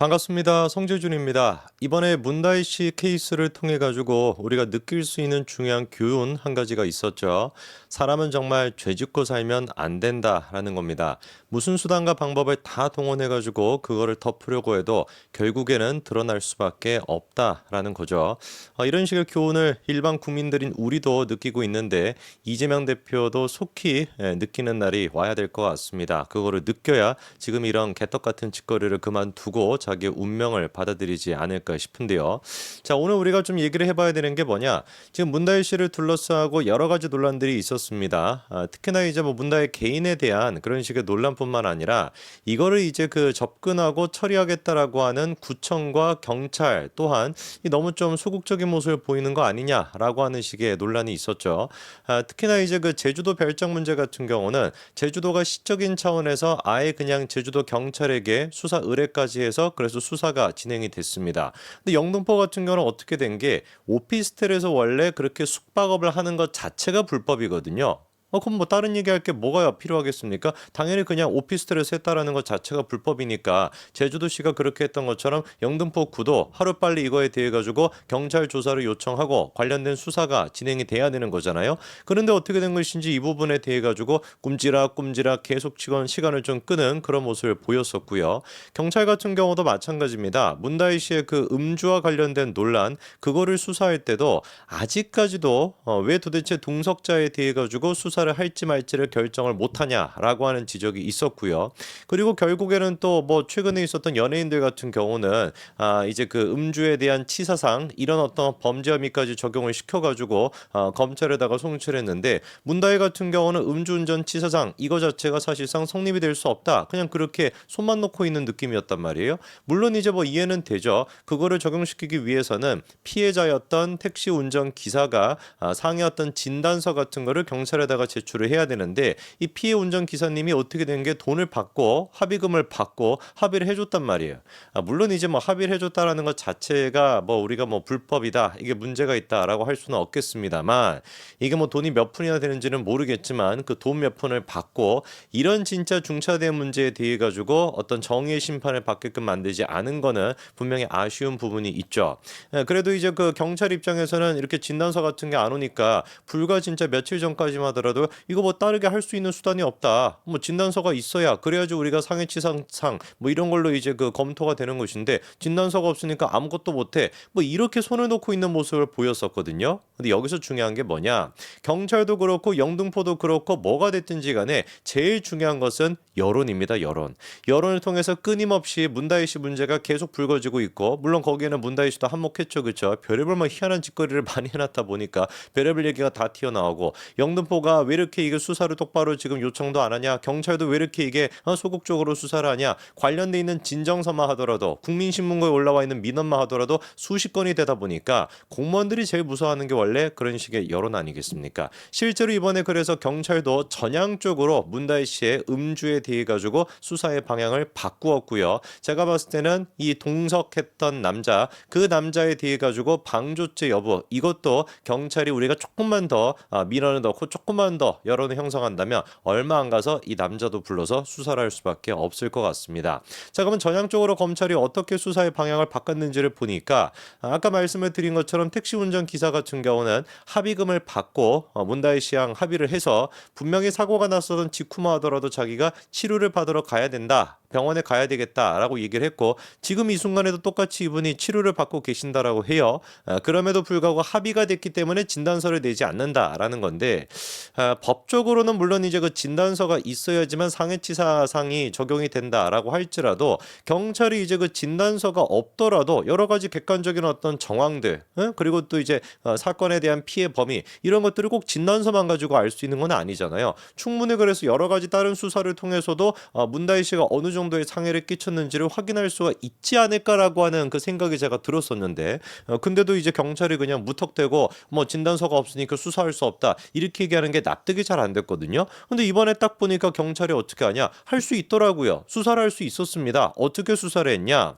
반갑습니다. 성재준입니다. 이번에 문다희 씨 케이스를 통해 가지고 우리가 느낄 수 있는 중요한 교훈 한 가지가 있었죠. 사람은 정말 죄 짓고 살면 안 된다라는 겁니다. 무슨 수단과 방법을 다 동원해 가지고 그거를 덮으려고 해도 결국에는 드러날 수밖에 없다라는 거죠. 이런 식의 교훈을 일반 국민들인 우리도 느끼고 있는데 이재명 대표도 속히 느끼는 날이 와야 될 것 같습니다. 그거를 느껴야 지금 이런 개떡 같은 짓거리를 그만두고 자기의 운명을 받아들이지 않을까 싶은데요. 자, 오늘 우리가 좀 얘기를 해봐야 되는 게 뭐냐? 지금 문다희 씨를 둘러싸고 여러 가지 논란들이 있었습니다. 특히나 이제 뭐 문다희 개인에 대한 그런 식의 논란뿐만 아니라 이거를 이제 그 접근하고 처리하겠다라고 하는 구청과 경찰 또한 너무 좀 소극적인 모습을 보이는 거 아니냐라고 하는 식의 논란이 있었죠. 특히나 이제 그 제주도 별장 문제 같은 경우는 제주도가 시적인 차원에서 아예 그냥 제주도 경찰에게 수사 의뢰까지 해서 그래서 수사가 진행이 됐습니다. 근데 영등포 같은 경우는 어떻게 된 게 오피스텔에서 원래 그렇게 숙박업을 하는 것 자체가 불법이거든요. 그럼 뭐 다른 얘기할 게 뭐가 필요하겠습니까? 당연히 그냥 오피스텔에서 했다라는 것 자체가 불법이니까 제주도시가 그렇게 했던 것처럼 영등포구도 하루빨리 이거에 대해 가지고 경찰 조사를 요청하고 관련된 수사가 진행이 돼야 되는 거잖아요. 그런데 어떻게 된 것인지 이 부분에 대해 가지고 꼼지락꼼지락 계속 시간을 좀 끄는 그런 모습을 보였었고요. 경찰 같은 경우도 마찬가지입니다. 문다희 씨의 그 음주와 관련된 논란 그거를 수사할 때도 아직까지도 왜 도대체 동석자에 대해 가지고 수사를 할지 말지를 결정을 못하냐라고 하는 지적이 있었고요. 그리고 결국에는 또 뭐 최근에 있었던 연예인들 같은 경우는 이제 그 음주에 대한 치사상 이런 어떤 범죄 혐의까지 적용을 시켜가지고 검찰에다가 송치했는데 문다희 같은 경우는 음주운전 치사상 이거 자체가 사실상 성립이 될 수 없다. 그냥 그렇게 손만 놓고 있는 느낌이었단 말이에요. 물론 이제 뭐 이해는 되죠. 그거를 적용시키기 위해서는 피해자였던 택시 운전 기사가 상해 어떤 진단서 같은 거를 경찰에다가 제출을 해야 되는데 이 피해 운전 기사님이 어떻게 된 게 돈을 받고 합의금을 받고 합의를 해줬단 말이에요. 물론 이제 뭐 합의를 해줬다라는 것 자체가 뭐 우리가 뭐 불법이다 이게 문제가 있다라고 할 수는 없겠습니다만 이게 뭐 돈이 몇 푼이나 되는지는 모르겠지만 그 돈 몇 푼을 받고 이런 진짜 중차대한 문제에 대해 가지고 어떤 정의의 심판을 받게끔 만들지 않은 거는 분명히 아쉬운 부분이 있죠. 그래도 이제 그 경찰 입장에서는 이렇게 진단서 같은 게 안 오니까 불과 진짜 며칠 전까지만 하더라도 이거 뭐 따르게 할 수 있는 수단이 없다. 뭐 진단서가 있어야 그래야지 우리가 상해치상상 뭐 이런 걸로 이제 그 검토가 되는 것인데 진단서가 없으니까 아무것도 못해. 뭐 이렇게 손을 놓고 있는 모습을 보였었거든요. 근데 여기서 중요한 게 뭐냐? 경찰도 그렇고 영등포도 그렇고 뭐가 됐든지 간에 제일 중요한 것은 여론입니다. 여론. 여론을 통해서 끊임없이 문다희 씨 문제가 계속 불거지고 있고 물론 거기에는 문다희 씨도 한몫했죠. 그렇죠? 별의별 뭐 희한한 짓거리를 많이 해놨다 보니까 별의별 얘기가 다 튀어나오고 영등포가 왜 이렇게 이게 수사를 똑바로 지금 요청도 안 하냐? 경찰도 왜 이렇게 이게 소극적으로 수사를 하냐? 관련돼 있는 진정서만 하더라도 국민신문고에 올라와 있는 민원만 하더라도 수십 건이 되다 보니까 공무원들이 제일 무서워하는 게 원래 그런 식의 여론 아니겠습니까? 실제로 이번에 그래서 경찰도 전향적으로 문다희 씨의 음주에 대해 가지고 수사의 방향을 바꾸었고요. 제가 봤을 때는 이 동석했던 남자 그 남자에 대해 가지고 방조죄 여부 이것도 경찰이 우리가 조금만 더 민원을 넣고 조금만 더 여론을 형성한다면 얼마 안 가서 이 남자도 불러서 수사를 할 수밖에 없을 것 같습니다. 자, 그러면 전향적으로 검찰이 어떻게 수사의 방향을 바꿨는지를 보니까 아까 말씀을 드린 것처럼 택시 운전 기사 같은 경우는 합의금을 받고 문다희 씨랑 합의를 해서 분명히 사고가 났었던 직후만 하더라도 자기가 치료를 받으러 가야 된다. 병원에 가야 되겠다라고 얘기를 했고 지금 이 순간에도 똑같이 이분이 치료를 받고 계신다라고 해요. 그럼에도 불구하고 합의가 됐기 때문에 진단서를 내지 않는다라는 건데 법적으로는 물론 이제 그 진단서가 있어야지만 상해치사상이 적용이 된다라고 할지라도 경찰이 이제 그 진단서가 없더라도 여러 가지 객관적인 어떤 정황들 그리고 또 이제 사건에 대한 피해 범위 이런 것들을 꼭 진단서만 가지고 알 수 있는 건 아니잖아요. 충분히 그래서 여러 가지 다른 수사를 통해서도 문다희 씨가 어느 정도의 상해를 끼쳤는지를 확인할 수가 있지 않을까라고 하는 그 생각이 제가 들었었는데 근데도 이제 경찰이 그냥 무턱대고 뭐 진단서가 없으니까 수사할 수 없다 이렇게 얘기하는 게 납득이 잘 안 됐거든요. 근데 이번에 딱 보니까 경찰이 어떻게 하냐 할 수 있더라고요. 수사를 할 수 있었습니다. 어떻게 수사를 했냐?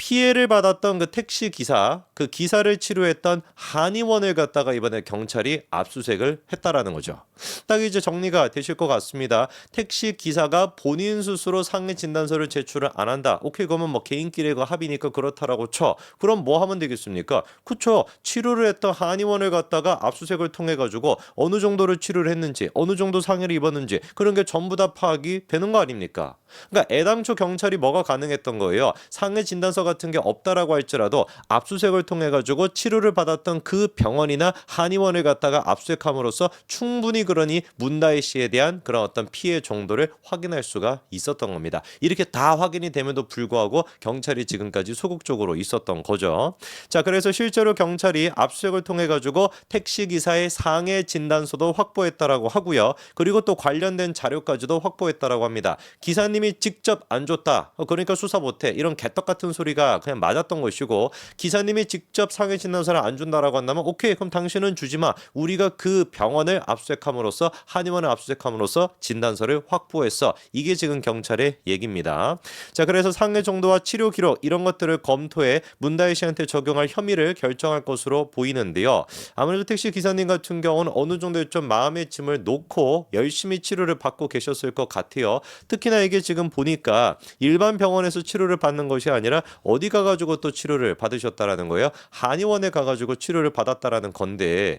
피해를 받았던 그 택시 기사, 그 기사를 치료했던 한의원을 갖다가 이번에 경찰이 압수수색을 했다라는 거죠. 딱 이제 정리가 되실 것 같습니다. 택시 기사가 본인 스스로 상해 진단서를 제출을 안 한다. 오케이, 그러면 뭐 개인끼리 그 합의니까 그렇다라고 쳐. 그럼 뭐 하면 되겠습니까? 그쵸. 치료를 했던 한의원을 갖다가 압수수색을 통해 가지고 어느 정도를 치료를 했는지, 어느 정도 상해를 입었는지 그런 게 전부 다 파악이 되는 거 아닙니까? 그러니까 애당초 경찰이 뭐가 가능했던 거예요. 상해 진단서 같은 게 없다라고 할지라도 압수수색을 통해 가지고 치료를 받았던 그 병원이나 한의원을 갖다가 압수수색함으로써 충분히 그러니 문다혜 씨에 대한 그런 어떤 피해 정도를 확인할 수가 있었던 겁니다. 이렇게 다 확인이 됨에도 불구하고 경찰이 지금까지 소극적으로 있었던 거죠. 자, 그래서 실제로 경찰이 압수수색을 통해 가지고 택시 기사의 상해 진단서도 확보했다라고 하고요. 그리고 또 관련된 자료까지도 확보했다라고 합니다. 기사님이 직접 안 줬다. 그러니까 수사 못해. 이런 개떡 같은 소리가 그냥 맞았던 것이고, 기사님이 직접 상해 진단서를 안 준다라고 한다면 오케이, 그럼 당신은 주지 마. 우리가 그 병원을 압수수색함으로써, 한의원을 압수수색함으로써 진단서를 확보했어. 이게 지금 경찰의 얘기입니다. 자, 그래서 상해 정도와 치료 기록 이런 것들을 검토해 문다혜 씨한테 적용할 혐의를 결정할 것으로 보이는데요. 아무래도 택시 기사님 같은 경우는 어느 정도 좀 마음의 짐을 놓고 열심히 치료를 받고 계셨을 것 같아요. 특히나 이게 지금 보니까 일반 병원에서 치료를 받는 것이 아니라 어디 가가지고 또 치료를 받으셨다라는 거예요. 한의원에 가가지고 치료를 받았다라는 건데,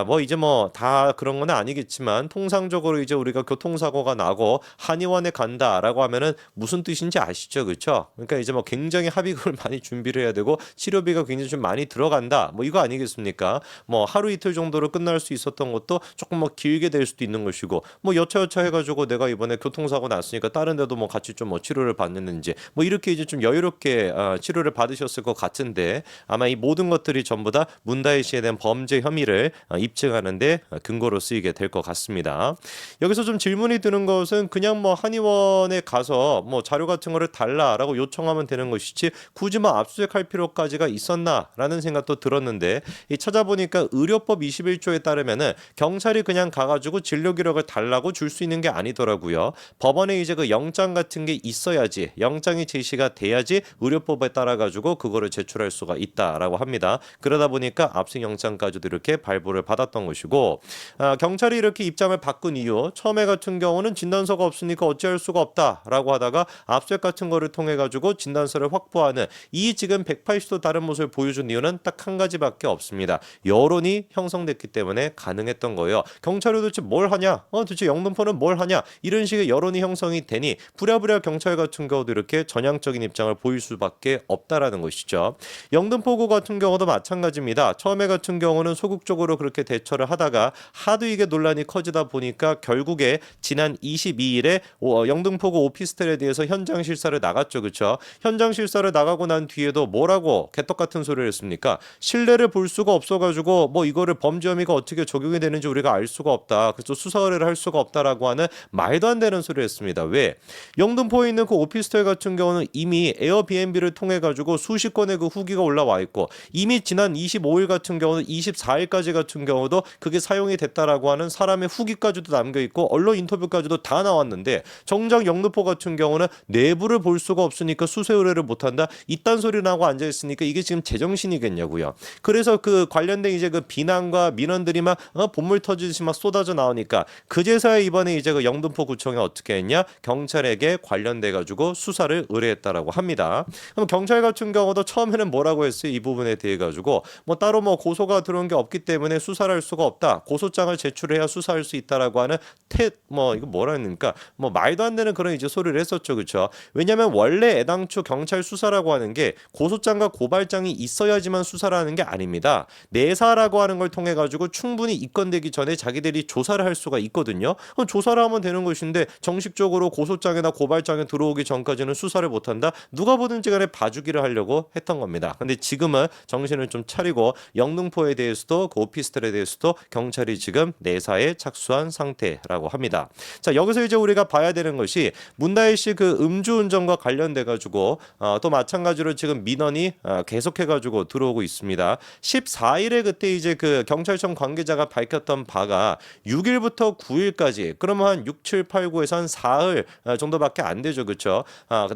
뭐 이제 뭐 다 그런 건 아니겠지만 통상적으로 이제 우리가 교통사고가 나고 한의원에 간다라고 하면은 무슨 뜻인지 아시죠, 그렇죠? 그러니까 이제 뭐 굉장히 합의금을 많이 준비를 해야 되고 치료비가 굉장히 좀 많이 들어간다, 뭐 이거 아니겠습니까? 뭐 하루 이틀 정도로 끝날 수 있었던 것도 조금 뭐 길게 될 수도 있는 것이고, 뭐 여차여차 해가지고 내가 이번에 교통사고 났으니까 다른 데도 뭐 같이 좀 뭐 치료를 받는지 뭐 이렇게 이제 좀 여유롭게 치료를 받으셨을 것 같은데, 아마 이 모든 것들이 전부 다 문다혜 씨에 대한 범죄 혐의를 입증하는데 근거로 쓰이게 될 것 같습니다. 여기서 좀 질문이 드는 것은 그냥 뭐 한의원에 가서 뭐 자료 같은 거를 달라라고 요청하면 되는 것이지 굳이 뭐 압수수색할 필요까지가 있었나라는 생각도 들었는데, 이 찾아보니까 의료법 21조에 따르면은 경찰이 그냥 가가지고 진료 기록을 달라고 줄 수 있는 게 아니더라고요. 법원에 이제 그 영장 같은 게 있어야지, 영장이 제시가 돼야지 의료법에 따라 가지고 그거를 제출할 수가 있다라고 합니다. 그러다 보니까 압수 영장까지도 이렇게 발부를 받았던 것이고, 경찰이 이렇게 입장을 바꾼 이유, 처음에 같은 경우는 진단서가 없으니까 어찌할 수가 없다라고 하다가 압수수색 같은 거를 통해 가지고 진단서를 확보하는 이 지금 180도 다른 모습을 보여준 이유는 딱 한 가지밖에 없습니다. 여론이 형성됐기 때문에 가능했던 거예요. 경찰이 도대체 뭘 하냐? 도대체 영등포는 뭘 하냐? 이런 식의 여론이 형성이 되니 부랴부랴 경찰 같은 경우도 이렇게 전향적인 입장을 보일 수밖에 없다라는 것이죠. 영등포구 같은 경우도 마찬가지입니다. 처음에 같은 경우는 소극적으로 그렇게 대처를 하다가 하도 이게 논란이 커지다 보니까 결국에 지난 22일에 영등포구 오피스텔에 대해서 현장 실사를 나갔죠. 그렇죠? 현장 실사를 나가고 난 뒤에도 뭐라고 개떡 같은 소리를 했습니까? 신뢰를 볼 수가 없어가지고 뭐 이거를 범죄 혐의가 어떻게 적용이 되는지 우리가 알 수가 없다. 그래서 수사 의뢰를 할 수가 없다라고 하는 말도 안 되는 소리를 했습니다. 왜? 영등포에 있는 그 오피스텔 같은 경우는 이미 에어비앤비를 통해 가지고 수십 건의 그 후기가 올라와 있고, 이미 지난 25일 같은 경우는 24일까지 같은 경우도 그게 사용이 됐다라고 하는 사람의 후기까지도 남겨 있고 언론 인터뷰까지도 다 나왔는데, 정작 영등포 같은 경우는 내부를 볼 수가 없으니까 수사 의뢰를 못 한다. 이딴 소리 나고 앉아 있으니까 이게 지금 제정신이겠냐고요. 그래서 그 관련된 이제 그 비난과 민원들이 막 본물 터지듯이 막 쏟아져 나오니까 그제서야 이번에 이제 그 영등포구청이 어떻게 했냐? 경찰에게 관련돼 가지고 수사를 의뢰했다라고 합니다. 그럼 경찰 같은 경우도 처음에는 뭐라고 했어요? 이 부분에 대해 가지고 뭐 따로 뭐 고소가 들어온 게 없기 때문에 수사를 할 수가 없다. 고소장을 제출해야 수사할 수 있다라고 하는 뭐 이거 뭐라 했는가? 뭐 말도 안 되는 그런 이제 소리를 했었죠. 그렇죠? 왜냐면 원래 애당초 경찰 수사라고 하는 게 고소장과 고발장이 있어야지만 수사라는 게 아닙니다. 내사라고 하는 걸 통해 가지고 충분히 입건되기 전에 자기들이 조사를 할 수가 있거든요. 그럼 조사를 하면 되는 것인데 정식적으로 고소장이나 고발장에 들어오기 전까지는 수사를 못한다. 누가 보든지 간에 봐주기를 하려고 했던 겁니다. 근데 지금은 정신을 좀 차리고 영등포에 대해서도 그 오피스텔에 대해서도 경찰이 지금 내사에 착수한 상태라고 합니다. 자, 여기서 이제 우리가 봐야 되는 것이 문다혜 씨 그 음주운전과 관련돼 가지고 또 마찬가지로 지금 민원이 계속해 가지고 들어오고 있습니다. 14일에 그때 이제 그 경찰청 관계자가 밝혔던 바가 6일부터 9일까지, 그러면 한 6, 7, 8, 9에서 한 사흘 정도밖에 안 되죠. 그렇죠?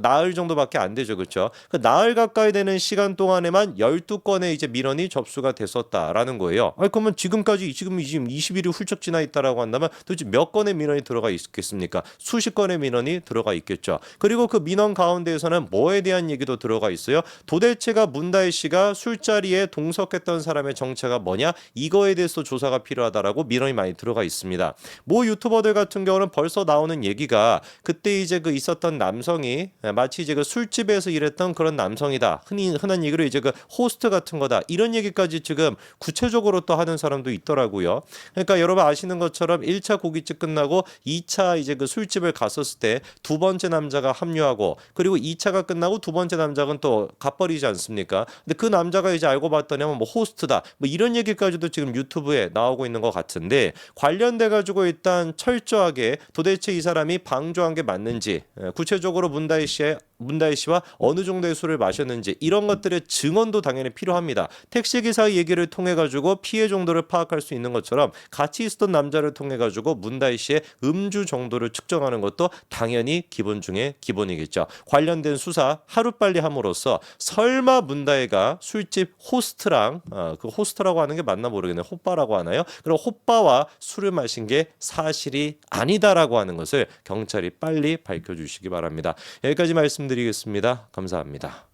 나흘 정도밖에 안 되죠. 그렇죠? 그 나흘 가까이 되는 시간 동안에만 12건의 이제 민원이 접수가 됐었다라는 거예요. 아니 그러면 지금까지 지금 20일이 훌쩍 지나 있다라고 한다면 도대체 몇 건의 민원이 들어가 있겠습니까? 수십 건의 민원이 들어가 있겠죠. 그리고 그 민원 가운데에서는 뭐에 대한 얘기도 들어가 있어요. 도대체가 문다혜 씨가 술자리에 동석했던 사람의 정체가 뭐냐? 이거에 대해서 조사가 필요하다라고 민원이 많이 들어가 있습니다. 모 유튜버들 같은 경우는 벌써 나오는 얘기가 그때 이제 그 있었던 남성이 마치 이제 그 술집에서 일했던 그런 남성이다. 흔한 얘기로 이제 그 호스트 같은 거다. 이런 얘기까지 지금 구체적으로 또 하는 사람도 있더라고요. 그러니까 여러분 아시는 것처럼 1차 고깃집 끝나고 2차 이제 그 술집을 갔었을 때 두 번째 남자가 합류하고 그리고 2차가 끝나고 두 번째 남자는 또 갚버리지 않습니까? 근데 그 남자가 이제 알고 봤더니 뭐 호스트다. 뭐 이런 얘기까지도 지금 유튜브에 나오고 있는 것 같은데 관련돼 가지고 일단 철저하게 도대체 이 사람이 방조한 게 맞는지 구체적으로 문다혜 씨와 어느 정도의 술을 마셨는지 이런 것들의 증언도 당연히 필요합니다. 택시기사의 얘기를 통해 가지고 피해 정도를 파악할 수 있는 것처럼 같이 있었던 남자를 통해 가지고 문다혜 씨의 음주 정도를 측정하는 것도 당연히 기본 중에 기본이겠죠. 관련된 수사 하루빨리 함으로써 설마 문다혜가 술집 호스트랑 그 호스트라고 하는 게 맞나 모르겠네요. 호빠라고 하나요? 그럼 호빠와 술을 마신 게 사실이 아니다라고 하는 것을 경찰이 빨리 밝혀주시기 바랍니다. 여기까지 말씀드리겠습니다. 감사합니다.